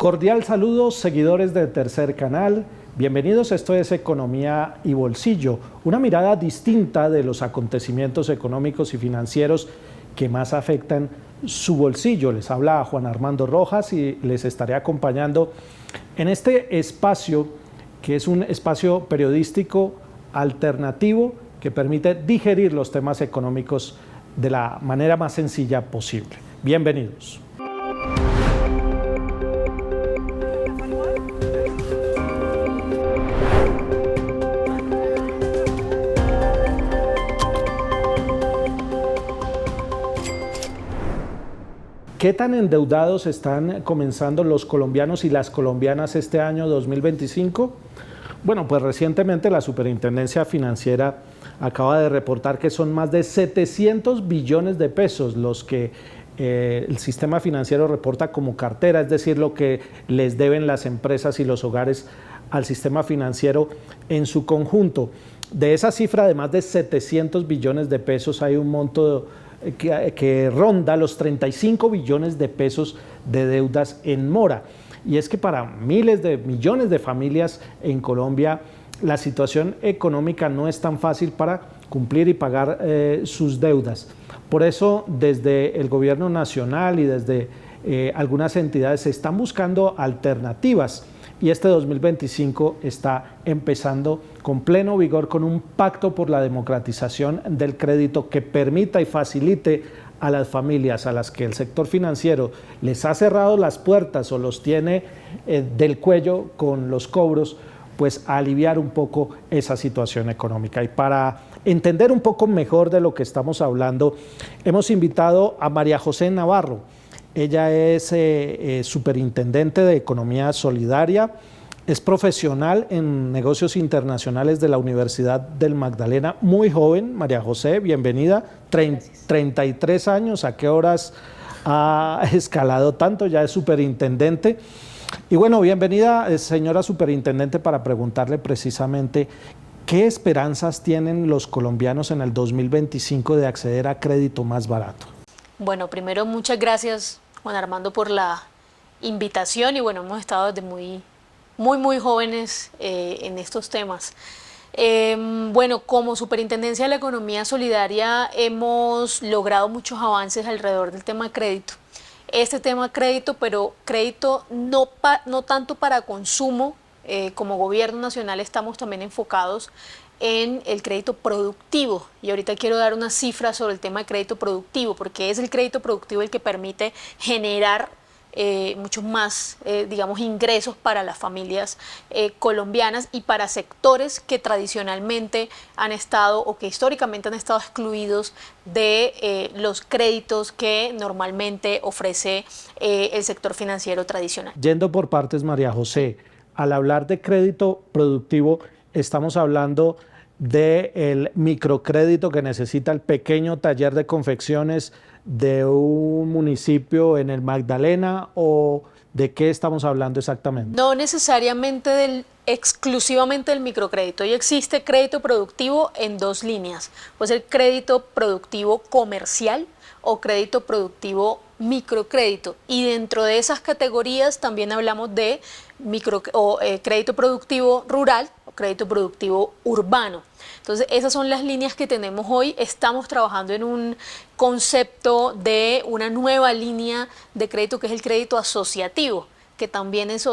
Cordial saludo, seguidores de Tercer Canal. Bienvenidos, esto es Economía y Bolsillo, una mirada distinta de los acontecimientos económicos y financieros que más afectan su bolsillo. Les habla Juan Armando Rojas y les estaré acompañando en este espacio, que es un espacio periodístico alternativo que permite digerir los temas económicos de la manera más sencilla posible. Bienvenidos. ¿Qué tan endeudados están comenzando los colombianos y las colombianas este año 2025? Bueno, pues recientemente la Superintendencia Financiera acaba de reportar que son más de 700 billones de pesos los que el sistema financiero reporta como cartera, es decir, lo que les deben las empresas y los hogares al sistema financiero en su conjunto. De esa cifra de más de 700 billones de pesos hay un monto que ronda los 35 billones de pesos de deudas en mora. Y es que para miles de millones de familias en Colombia la situación económica no es tan fácil para cumplir y pagar sus deudas. Por eso desde el gobierno nacional y desde algunas entidades se están buscando alternativas. Y este 2025 está empezando con pleno vigor con un pacto por la democratización del crédito que permita y facilite a las familias a las que el sector financiero les ha cerrado las puertas o los tiene del cuello con los cobros, pues a aliviar un poco esa situación económica. Y para entender un poco mejor de lo que estamos hablando, hemos invitado a María José Navarro. Ella es superintendente de Economía Solidaria, es profesional en negocios internacionales de la Universidad del Magdalena, muy joven. María José, bienvenida, 33 años, ¿a qué horas ha escalado tanto? Ya es superintendente. Y bueno, bienvenida, señora superintendente, para preguntarle precisamente qué esperanzas tienen los colombianos en el 2025 de acceder a crédito más barato. Bueno, primero muchas gracias, Juan Armando, por la invitación y bueno, hemos estado desde muy jóvenes en estos temas. Bueno, como Superintendencia de la Economía Solidaria hemos logrado muchos avances alrededor del tema crédito. Este tema crédito, pero crédito no tanto para consumo, como gobierno nacional estamos también enfocados en el crédito productivo, y ahorita quiero dar unas cifras sobre el tema de crédito productivo, porque es el crédito productivo el que permite generar muchos más, digamos, ingresos para las familias colombianas y para sectores que tradicionalmente han estado o que históricamente han estado excluidos de los créditos que normalmente ofrece el sector financiero tradicional. Yendo por partes, María José, al hablar de crédito productivo, estamos hablando del microcrédito que necesita el pequeño taller de confecciones de un municipio en el Magdalena, ¿o de qué estamos hablando exactamente? No necesariamente exclusivamente del microcrédito. Hoy existe crédito productivo en dos líneas. Puede ser crédito productivo comercial o crédito productivo microcrédito, y dentro de esas categorías también hablamos de crédito productivo rural o crédito productivo urbano. Entonces esas son las líneas que tenemos hoy. Estamos trabajando en un concepto de una nueva línea de crédito que es el crédito asociativo, que también es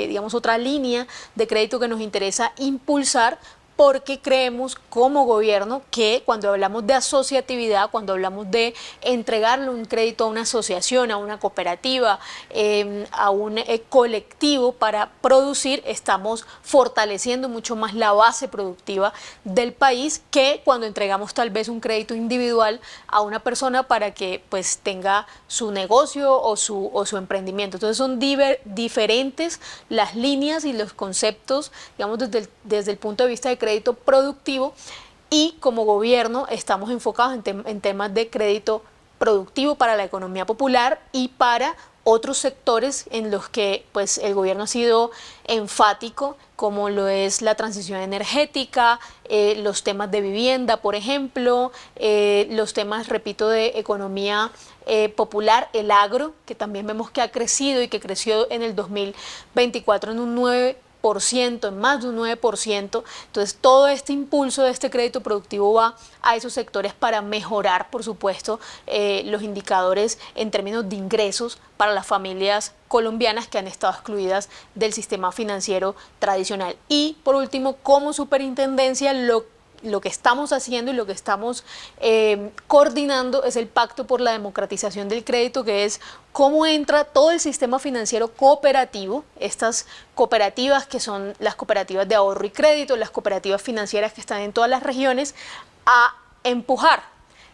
digamos, otra línea de crédito que nos interesa impulsar, porque creemos como gobierno que cuando hablamos de asociatividad, cuando hablamos de entregarle un crédito a una asociación, a una cooperativa, a un colectivo para producir, estamos fortaleciendo mucho más la base productiva del país que cuando entregamos tal vez un crédito individual a una persona para que pues tenga su negocio o su emprendimiento. Entonces son diferentes las líneas y los conceptos, digamos, desde el punto de vista de crédito productivo, y como gobierno estamos enfocados en temas de crédito productivo para la economía popular y para otros sectores en los que pues, el gobierno ha sido enfático, como lo es la transición energética, los temas de vivienda, por ejemplo, los temas, repito, de economía popular, el agro, que también vemos que ha crecido y que creció en el 2024 en un 9%, en más de un 9%. Entonces, todo este impulso de este crédito productivo va a esos sectores para mejorar, por supuesto, los indicadores en términos de ingresos para las familias colombianas que han estado excluidas del sistema financiero tradicional. Y, por último, como superintendencia, lo que estamos haciendo y lo que estamos coordinando es el Pacto por la Democratización del Crédito, que es cómo entra todo el sistema financiero cooperativo, estas cooperativas que son las cooperativas de ahorro y crédito, las cooperativas financieras que están en todas las regiones, a empujar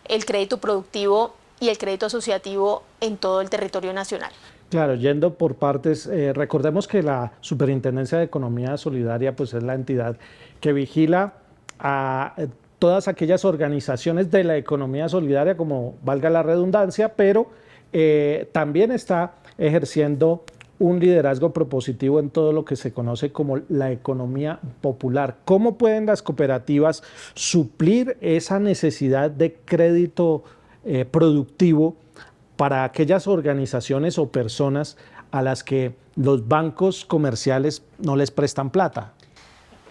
el crédito productivo y el crédito asociativo en todo el territorio nacional. Claro, yendo por partes, recordemos que la Superintendencia de Economía Solidaria pues es la entidad que vigila a todas aquellas organizaciones de la economía solidaria, como valga la redundancia, pero también está ejerciendo un liderazgo propositivo en todo lo que se conoce como la economía popular. ¿Cómo pueden las cooperativas suplir esa necesidad de crédito productivo para aquellas organizaciones o personas a las que los bancos comerciales no les prestan plata?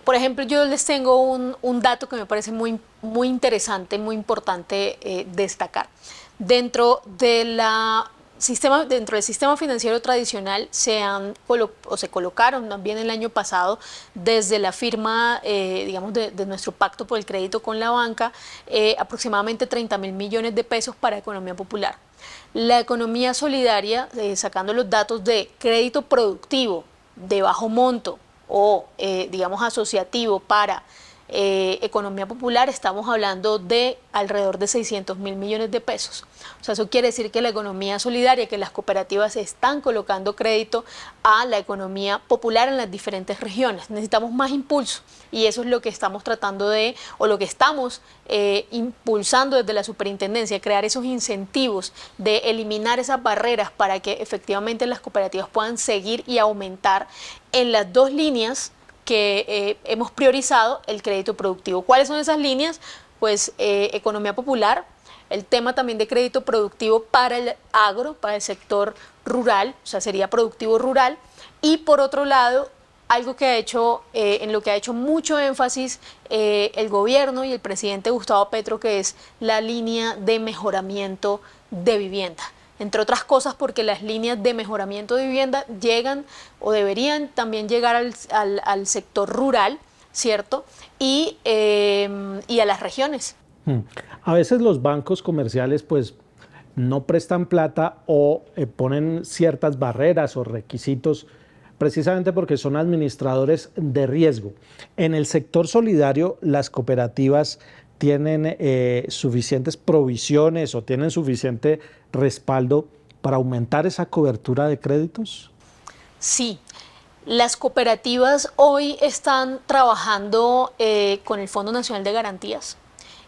Por ejemplo, yo les tengo un dato que me parece muy interesante, muy importante destacar. Dentro del sistema financiero tradicional se colocaron también el año pasado, desde la firma digamos de nuestro pacto por el crédito con la banca, aproximadamente 30.000 millones de pesos para economía popular. La economía solidaria, sacando los datos de crédito productivo de bajo monto o digamos asociativo para economía popular, estamos hablando de alrededor de 600.000 millones de pesos. O sea, eso quiere decir que la economía solidaria, que las cooperativas están colocando crédito a la economía popular en las diferentes regiones. Necesitamos más impulso y eso es lo que estamos tratando de, o lo que estamos impulsando desde la superintendencia, crear esos incentivos de eliminar esas barreras para que efectivamente las cooperativas puedan seguir y aumentar en las dos líneas que hemos priorizado el crédito productivo. ¿Cuáles son esas líneas? Pues economía popular, el tema también de crédito productivo para el agro, para el sector rural, o sea, sería productivo rural, y por otro lado, algo que ha hecho, en lo que ha hecho mucho énfasis el gobierno y el presidente Gustavo Petro, que es la línea de mejoramiento de vivienda. Entre otras cosas porque las líneas de mejoramiento de vivienda llegan o deberían también llegar al sector rural, ¿cierto? Y a las regiones. A veces los bancos comerciales pues no prestan plata o ponen ciertas barreras o requisitos precisamente porque son administradores de riesgo. En el sector solidario, las cooperativas tienen suficientes provisiones o tienen suficiente respaldo para aumentar esa cobertura de créditos? Sí, las cooperativas hoy están trabajando con el Fondo Nacional de Garantías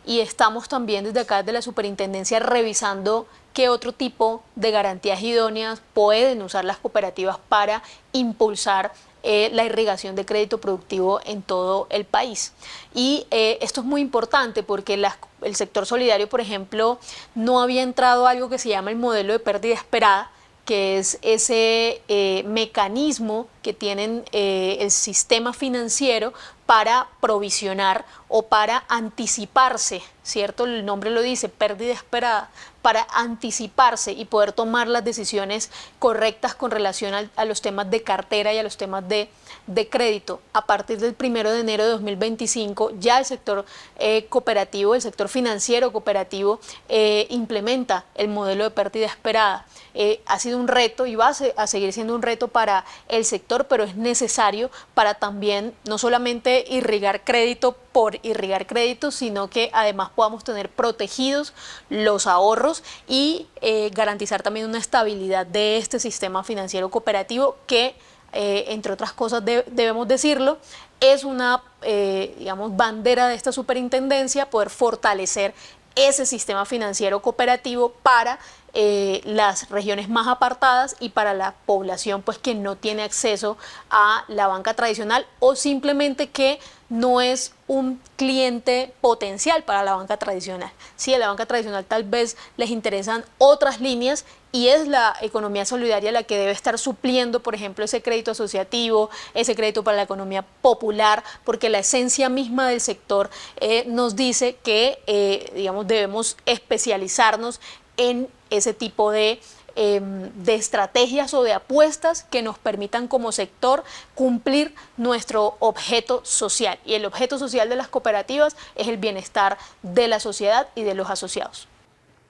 y estamos también desde acá de la superintendencia revisando qué otro tipo de garantías idóneas pueden usar las cooperativas para impulsar la irrigación de crédito productivo en todo el país. Y esto es muy importante porque el sector solidario, por ejemplo, no había entrado a algo que se llama el modelo de pérdida esperada, que es ese mecanismo que tienen el sistema financiero para provisionar o para anticiparse, ¿cierto? El nombre lo dice, pérdida esperada, para anticiparse y poder tomar las decisiones correctas con relación a los temas de cartera y a los temas de crédito. A partir del 1 de enero de 2025 ya el sector cooperativo, el sector financiero cooperativo implementa el modelo de pérdida esperada. Ha sido un reto y va a seguir siendo un reto para el sector, pero es necesario para también no solamente irrigar crédito por irrigar crédito, sino que además podamos tener protegidos los ahorros y garantizar también una estabilidad de este sistema financiero cooperativo que, entre otras cosas debemos decirlo, es una digamos, bandera de esta superintendencia, poder fortalecer ese sistema financiero cooperativo para las regiones más apartadas y para la población pues que no tiene acceso a la banca tradicional o simplemente que no es un cliente potencial para la banca tradicional. Sí, a la banca tradicional tal vez les interesan otras líneas y es la economía solidaria la que debe estar supliendo, por ejemplo, ese crédito asociativo, ese crédito para la economía popular, porque la esencia misma del sector nos dice que digamos, debemos especializarnos en ese tipo de estrategias o de apuestas que nos permitan como sector cumplir nuestro objeto social. Y el objeto social de las cooperativas es el bienestar de la sociedad y de los asociados.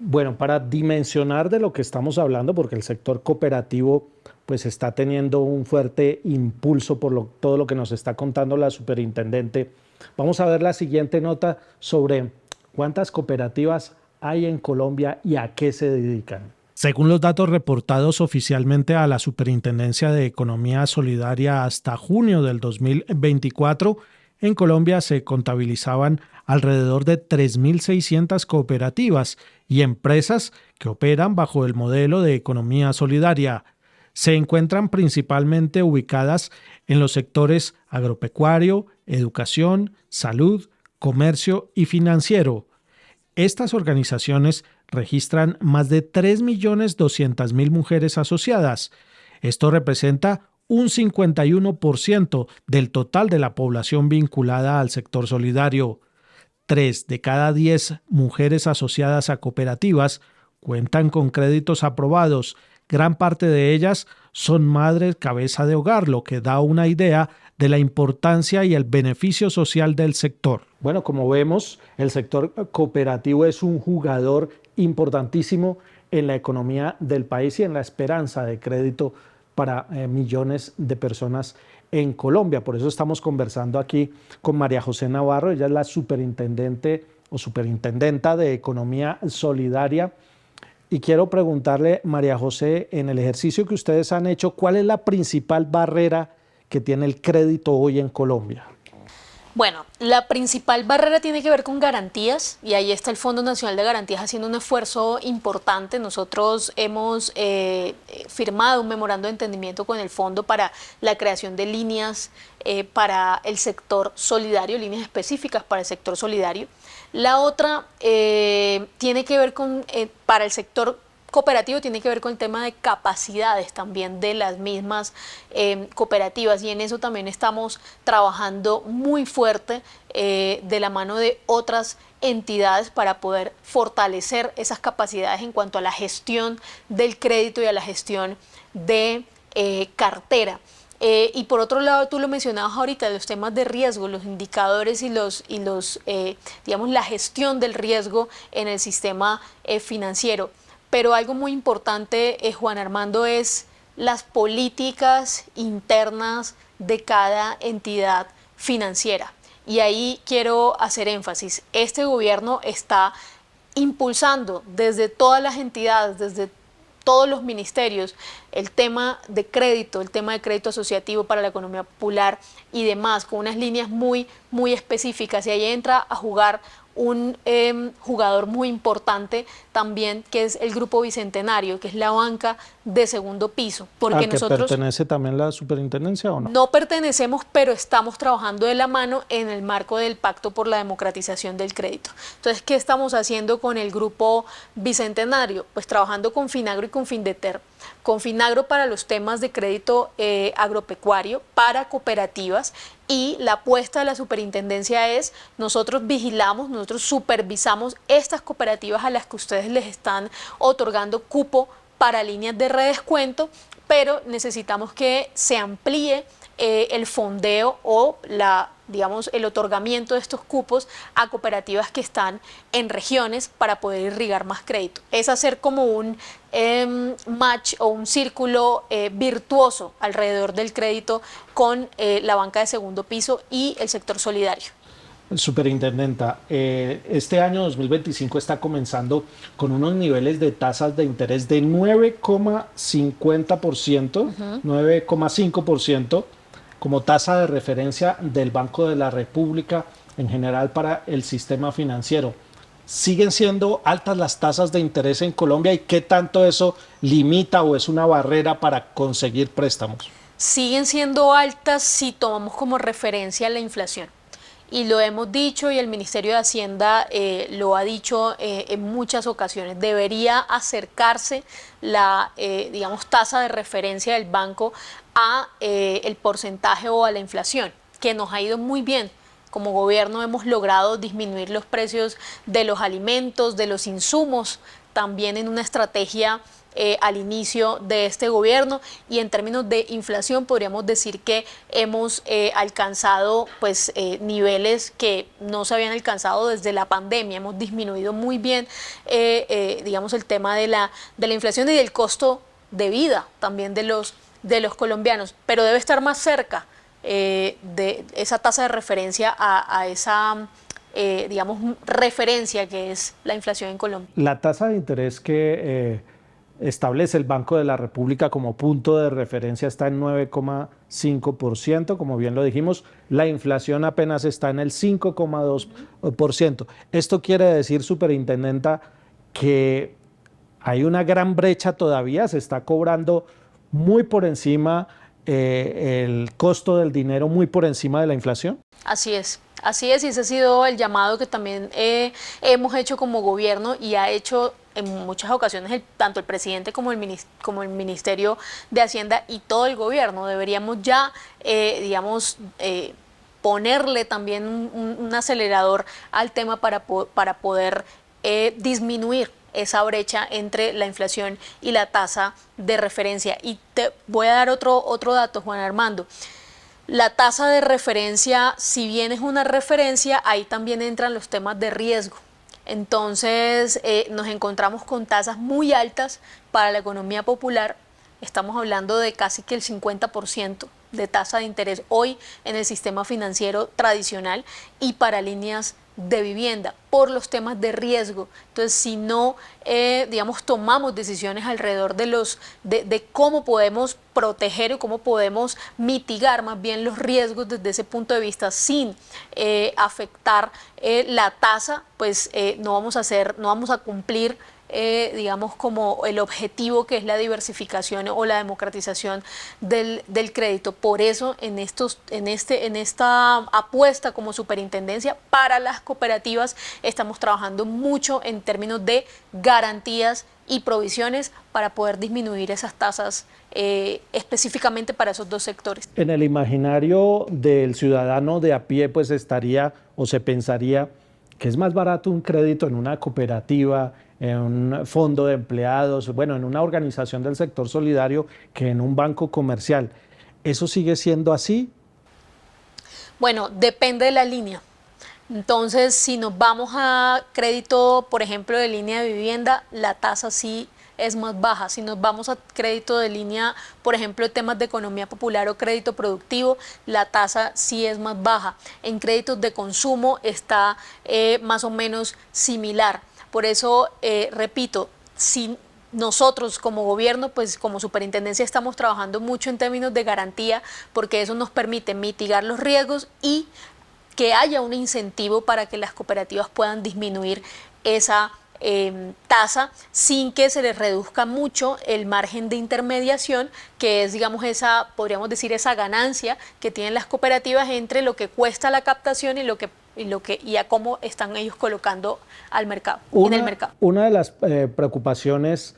Bueno, para dimensionar de lo que estamos hablando, porque el sector cooperativo pues está teniendo un fuerte impulso por todo lo que nos está contando la superintendente, vamos a ver la siguiente nota sobre cuántas cooperativas hay en Colombia y a qué se dedican. Según los datos reportados oficialmente a la Superintendencia de Economía Solidaria hasta junio del 2024, en Colombia se contabilizaban alrededor de 3.600 cooperativas y empresas que operan bajo el modelo de economía solidaria. Se encuentran principalmente ubicadas en los sectores agropecuario, educación, salud, comercio y financiero. Estas organizaciones registran más de 3.200.000 mujeres asociadas. Esto representa un 51% del total de la población vinculada al sector solidario. 3 de cada 10 mujeres asociadas a cooperativas cuentan con créditos aprobados. Gran parte de ellas son madres cabeza de hogar, lo que da una idea de la importancia y el beneficio social del sector. Bueno, como vemos, el sector cooperativo es un jugador importantísimo en la economía del país y en la esperanza de crédito para millones de personas en Colombia. Por eso estamos conversando aquí con María José Navarro. Ella es la superintendente o superintendenta de Economía Solidaria. Y quiero preguntarle, María José, en el ejercicio que ustedes han hecho, ¿cuál es la principal barrera que tiene el crédito hoy en Colombia? Bueno, la principal barrera tiene que ver con garantías y ahí está el Fondo Nacional de Garantías haciendo un esfuerzo importante. Nosotros hemos firmado un memorando de entendimiento con el fondo para la creación de líneas para el sector solidario, líneas específicas para el sector solidario. La otra tiene que ver con, para el sector cooperativo, tiene que ver con el tema de capacidades también de las mismas cooperativas y en eso también estamos trabajando muy fuerte de la mano de otras entidades para poder fortalecer esas capacidades en cuanto a la gestión del crédito y a la gestión de cartera. Y por otro lado, tú lo mencionabas ahorita, los temas de riesgo, los indicadores y digamos, la gestión del riesgo en el sistema financiero. Pero algo muy importante, Juan Armando, es las políticas internas de cada entidad financiera. Y ahí quiero hacer énfasis. Este gobierno está impulsando desde todas las entidades, desde todos los ministerios, el tema de crédito asociativo para la economía popular y demás, con unas líneas muy específicas. Y ahí entra a jugar un jugador muy importante también, que es el Grupo Bicentenario, que es la banca de segundo piso. Porque ¿A qué pertenece también la superintendencia o no? No pertenecemos, pero estamos trabajando de la mano en el marco del Pacto por la Democratización del Crédito. Entonces, ¿qué estamos haciendo con el Grupo Bicentenario? Pues trabajando con Finagro y con Findeter. Con Finagro para los temas de crédito agropecuario para cooperativas, y la apuesta de la superintendencia es nosotros vigilamos, nosotros supervisamos estas cooperativas a las que ustedes les están otorgando cupo para líneas de redescuento, pero necesitamos que se amplíe el fondeo o digamos, el otorgamiento de estos cupos a cooperativas que están en regiones para poder irrigar más crédito. Es hacer como un match o un círculo virtuoso alrededor del crédito con la banca de segundo piso y el sector solidario. Superintendenta, este año 2025 está comenzando con unos niveles de tasas de interés de 9,50%, 9,5%, como tasa de referencia del Banco de la República en general para el sistema financiero. ¿Siguen siendo altas las tasas de interés en Colombia y qué tanto eso limita o es una barrera para conseguir préstamos? Siguen siendo altas si tomamos como referencia la inflación. Y lo hemos dicho y el Ministerio de Hacienda lo ha dicho en muchas ocasiones. Debería acercarse la, digamos, tasa de referencia del banco a el porcentaje o a la inflación, que nos ha ido muy bien. Como gobierno hemos logrado disminuir los precios de los alimentos, de los insumos, también en una estrategia al inicio de este gobierno, y en términos de inflación podríamos decir que hemos alcanzado pues niveles que no se habían alcanzado desde la pandemia. Hemos disminuido muy bien digamos el tema de la inflación y del costo de vida también de los colombianos, pero debe estar más cerca de esa tasa de referencia a esa digamos referencia que es la inflación en Colombia. La tasa de interés que establece el Banco de la República como punto de referencia está en 9,5%, como bien lo dijimos, la inflación apenas está en el 5,2%. Esto quiere decir, superintendenta, que hay una gran brecha todavía, se está cobrando muy por encima el costo del dinero, muy por encima de la inflación. Así es, y ese ha sido el llamado que también hemos hecho como gobierno y ha hecho en muchas ocasiones tanto el presidente como el Ministerio de Hacienda y todo el gobierno. Deberíamos ya, digamos, ponerle también un acelerador al tema para poder disminuir esa brecha entre la inflación y la tasa de referencia. Y te voy a dar otro dato, Juan Armando. La tasa de referencia, si bien es una referencia, ahí también entran los temas de riesgo. Entonces nos encontramos con tasas muy altas para la economía popular. Estamos hablando de casi que el 50% de tasa de interés hoy en el sistema financiero tradicional y para líneas de vivienda por los temas de riesgo. Entonces, si no, digamos, tomamos decisiones alrededor de cómo podemos proteger o cómo podemos mitigar más bien los riesgos desde ese punto de vista sin afectar la tasa, pues no vamos a cumplir digamos como el objetivo que es la diversificación o la democratización del crédito. Por eso en esta apuesta como superintendencia para las cooperativas estamos trabajando mucho en términos de garantías y provisiones para poder disminuir esas tasas específicamente para esos dos sectores. En el imaginario del ciudadano de a pie pues estaría o se pensaría que es más barato un crédito en una cooperativa, en un fondo de empleados, bueno, en una organización del sector solidario que en un banco comercial. ¿Eso sigue siendo así? Bueno, depende de la línea. Entonces, si nos vamos a crédito, por ejemplo, de línea de vivienda, la tasa sí es más baja. Si nos vamos a crédito de línea, por ejemplo, de temas de economía popular o crédito productivo, la tasa sí es más baja. En créditos de consumo está más o menos similar. Por eso, repito, si nosotros como gobierno, pues como superintendencia estamos trabajando mucho en términos de garantía, porque eso nos permite mitigar los riesgos y que haya un incentivo para que las cooperativas puedan disminuir esa tasa sin que se les reduzca mucho el margen de intermediación, que es, digamos, podríamos decir, esa ganancia que tienen las cooperativas entre lo que cuesta la captación y a cómo están ellos colocando al mercado, en el mercado. Una de las preocupaciones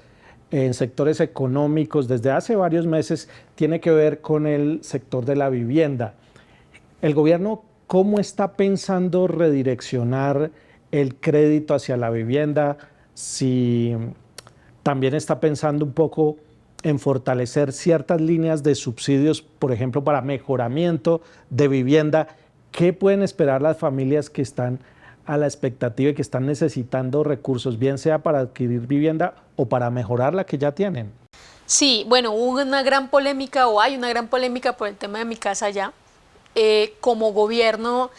en sectores económicos desde hace varios meses tiene que ver con el sector de la vivienda. El gobierno, ¿cómo está pensando redireccionar el crédito hacia la vivienda? Si también está pensando un poco en fortalecer ciertas líneas de subsidios, por ejemplo, para mejoramiento de vivienda. ¿Qué pueden esperar las familias que están a la expectativa y que están necesitando recursos, bien sea para adquirir vivienda o para mejorar la que ya tienen? Sí, bueno, hubo una gran polémica o hay una gran polémica por el tema de Mi Casa Ya. Como gobierno,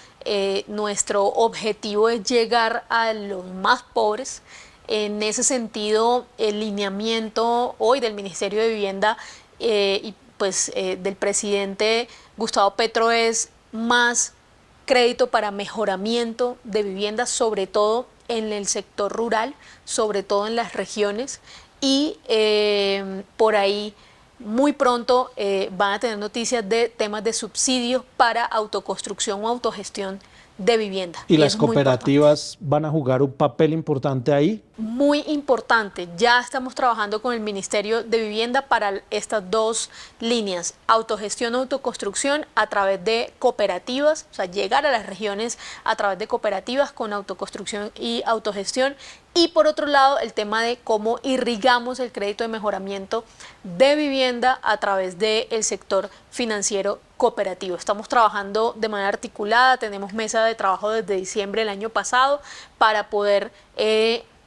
nuestro objetivo es llegar a los más pobres. En ese sentido, el lineamiento hoy del Ministerio de Vivienda y pues del presidente Gustavo Petro es más crédito para mejoramiento de viviendas, sobre todo en el sector rural, sobre todo en las regiones, y por ahí muy pronto van a tener noticias de temas de subsidios para autoconstrucción o autogestión de vivienda. ¿Y las cooperativas van a jugar un papel importante ahí? Muy importante. Ya estamos trabajando con el Ministerio de Vivienda para estas dos líneas, autogestión, autoconstrucción a través de cooperativas, o sea, llegar a las regiones a través de cooperativas con autoconstrucción y autogestión. Y por otro lado, el tema de cómo irrigamos el crédito de mejoramiento de vivienda a través del sector financiero cooperativo. Estamos trabajando de manera articulada, tenemos mesa de trabajo desde diciembre del año pasado para poder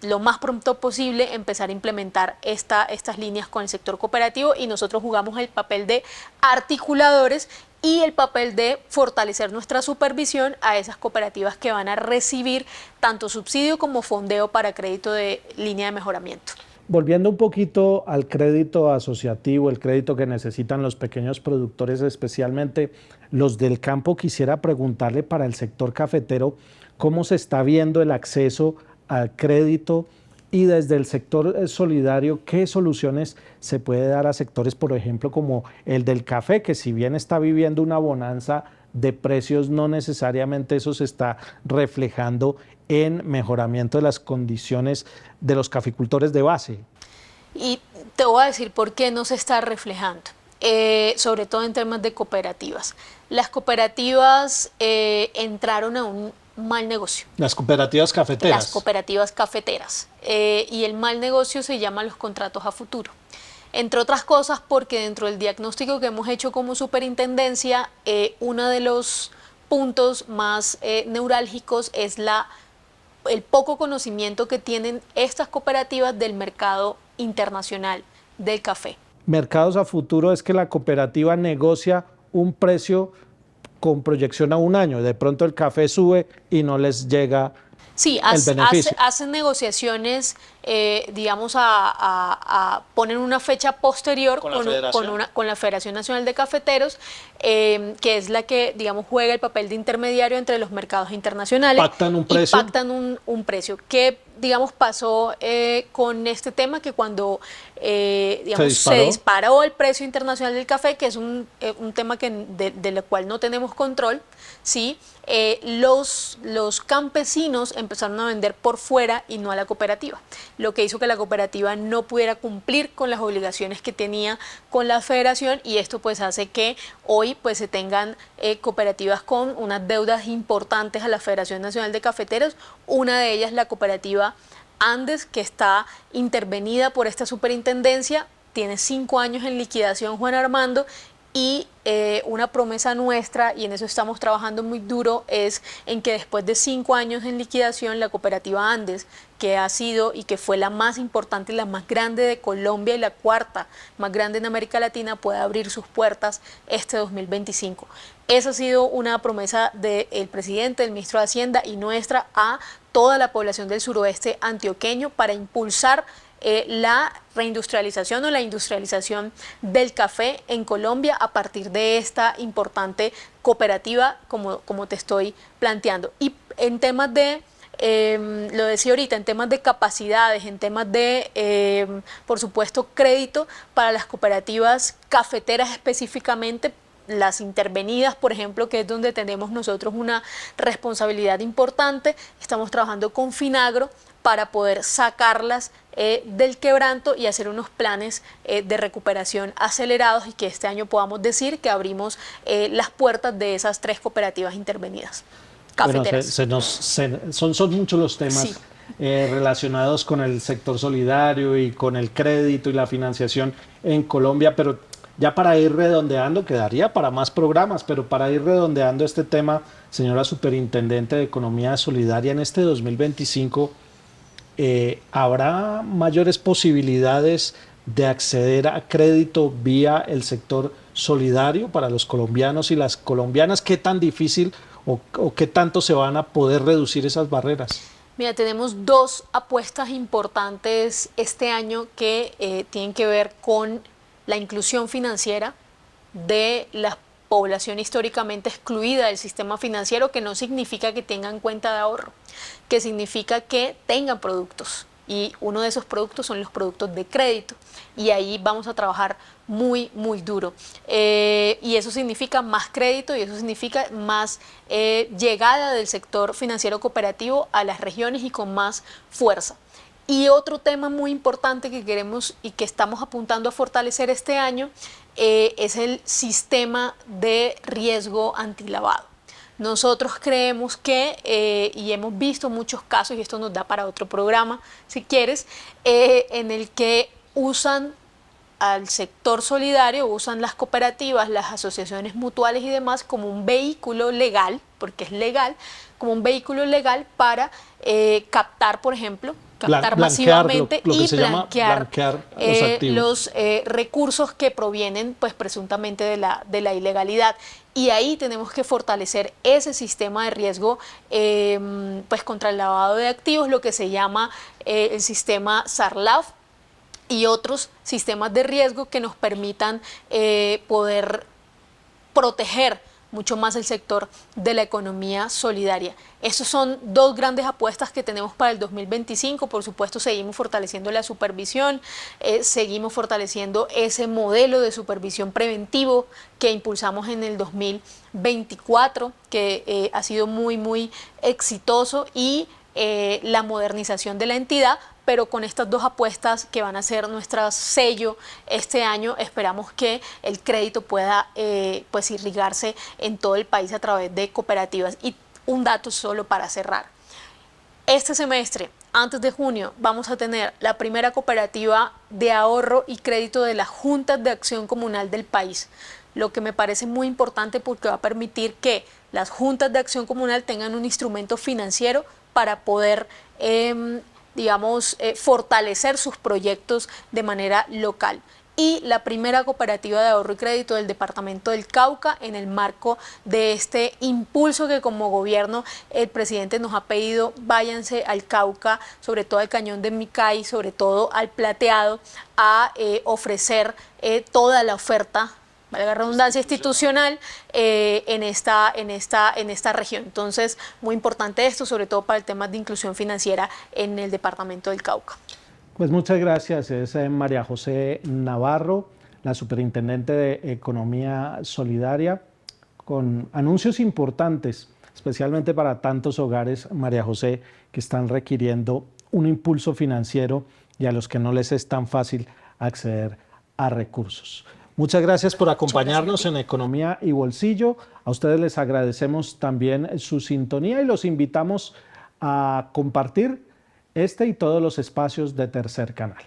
lo más pronto posible empezar a implementar estas líneas con el sector cooperativo, y nosotros jugamos el papel de articuladores y el papel de fortalecer nuestra supervisión a esas cooperativas que van a recibir tanto subsidio como fondeo para crédito de línea de mejoramiento. Volviendo un poquito al crédito asociativo, el crédito que necesitan los pequeños productores, especialmente los del campo, quisiera preguntarle para el sector cafetero, ¿cómo se está viendo el acceso al crédito? Y desde el sector solidario, ¿qué soluciones se puede dar a sectores, por ejemplo, como el del café, que si bien está viviendo una bonanza de precios, no necesariamente eso se está reflejando en mejoramiento de las condiciones de los caficultores de base? Y te voy a decir por qué no se está reflejando, sobre todo en temas de cooperativas. Las cooperativas entraron a un mal negocio. Las cooperativas cafeteras. Las cooperativas cafeteras. Y el mal negocio se llama los contratos a futuro. Entre otras cosas porque dentro del diagnóstico que hemos hecho como superintendencia, uno de los puntos más neurálgicos es el poco conocimiento que tienen estas cooperativas del mercado internacional del café. Mercados a futuro es que la cooperativa negocia un precio con proyección a un año. De pronto el café sube y no les llega sí, el beneficio. Hacen negociaciones, digamos, ponen una fecha posterior con la Federación Nacional de Cafeteros, que es la que, digamos, juega el papel de intermediario entre los mercados internacionales. Pactan un precio. Y pactan un precio. ¿Qué, digamos, pasó con este tema? Que cuando digamos, se disparó el precio internacional del café, que es un tema del cual no tenemos control, ¿sí? Los campesinos empezaron a vender por fuera y no a la cooperativa, lo que hizo que la cooperativa no pudiera cumplir con las obligaciones que tenía con la federación, y esto pues hace que hoy pues se tengan cooperativas con unas deudas importantes a la Federación Nacional de Cafeteros. Una de ellas, la cooperativa Andes, que está intervenida por esta superintendencia, tiene 5 años en liquidación, Juan Armando, y una promesa nuestra, y en eso estamos trabajando muy duro, es en que después de 5 años en liquidación, la cooperativa Andes, que ha sido y que fue la más importante y la más grande de Colombia y la cuarta más grande en América Latina, pueda abrir sus puertas este 2025. Esa ha sido una promesa del presidente, del ministro de Hacienda y nuestra a toda la población del suroeste antioqueño para impulsar la reindustrialización o la industrialización del café en Colombia a partir de esta importante cooperativa, como te estoy planteando. Y en temas de, lo decía ahorita, en temas de capacidades, en temas de, por supuesto, crédito para las cooperativas cafeteras específicamente, las intervenidas, por ejemplo, que es donde tenemos nosotros una responsabilidad importante. Estamos trabajando con Finagro para poder sacarlas del quebranto y hacer unos planes de recuperación acelerados, y que este año podamos decir que abrimos las puertas de esas 3 cooperativas intervenidas cafeteras. Bueno, son muchos los temas sí. Relacionados con el sector solidario y con el crédito y la financiación en Colombia, pero ya para ir redondeando, quedaría para más programas, pero para ir redondeando este tema, señora Superintendente de Economía Solidaria, en este 2025, ¿habrá mayores posibilidades de acceder a crédito vía el sector solidario para los colombianos y las colombianas? ¿Qué tan difícil o qué tanto se van a poder reducir esas barreras? Mira, tenemos 2 apuestas importantes este año que tienen que ver con la inclusión financiera de las población históricamente excluida del sistema financiero, que no significa que tengan cuenta de ahorro, que significa que tengan productos. Y uno de esos productos son los productos de crédito. Y ahí vamos a trabajar muy, muy duro. Y eso significa más crédito y eso significa más llegada del sector financiero cooperativo a las regiones y con más fuerza. Y otro tema muy importante que queremos y que estamos apuntando a fortalecer este año es el sistema de riesgo antilavado. Nosotros creemos que, y hemos visto muchos casos, y esto nos da para otro programa, si quieres, en el que usan al sector solidario, usan las cooperativas, las asociaciones mutuales y demás como un vehículo legal, porque es legal, como un vehículo legal para captar, por ejemplo, captar masivamente y blanquear los recursos que provienen pues presuntamente de la ilegalidad. Y ahí tenemos que fortalecer ese sistema de riesgo pues contra el lavado de activos, lo que se llama el sistema SARLAF y otros sistemas de riesgo que nos permitan poder proteger mucho más el sector de la economía solidaria. Esas son dos grandes apuestas que tenemos para el 2025. Por supuesto, seguimos fortaleciendo la supervisión, seguimos fortaleciendo ese modelo de supervisión preventivo que impulsamos en el 2024, que ha sido muy, muy exitoso, y la modernización de la entidad. Pero con estas dos apuestas que van a ser nuestro sello este año, esperamos que el crédito pueda pues irrigarse en todo el país a través de cooperativas. Y un dato solo para cerrar. Este semestre, antes de junio, vamos a tener la primera cooperativa de ahorro y crédito de las juntas de acción comunal del país, lo que me parece muy importante porque va a permitir que las juntas de acción comunal tengan un instrumento financiero para poder digamos, fortalecer sus proyectos de manera local. Y la primera cooperativa de ahorro y crédito del departamento del Cauca, en el marco de este impulso que como gobierno el presidente nos ha pedido: váyanse al Cauca, sobre todo al Cañón de Micay, sobre todo al Plateado, a ofrecer toda la oferta, valga la redundancia, institucional en esta región. Entonces, muy importante esto, sobre todo para el tema de inclusión financiera en el departamento del Cauca. Pues muchas gracias. Es María José Navarro, la Superintendente de Economía Solidaria, con anuncios importantes, especialmente para tantos hogares, María José, que están requiriendo un impulso financiero y a los que no les es tan fácil acceder a recursos. Muchas gracias por acompañarnos en Economía y Bolsillo. A ustedes les agradecemos también su sintonía y los invitamos a compartir este y todos los espacios de Tercer Canal.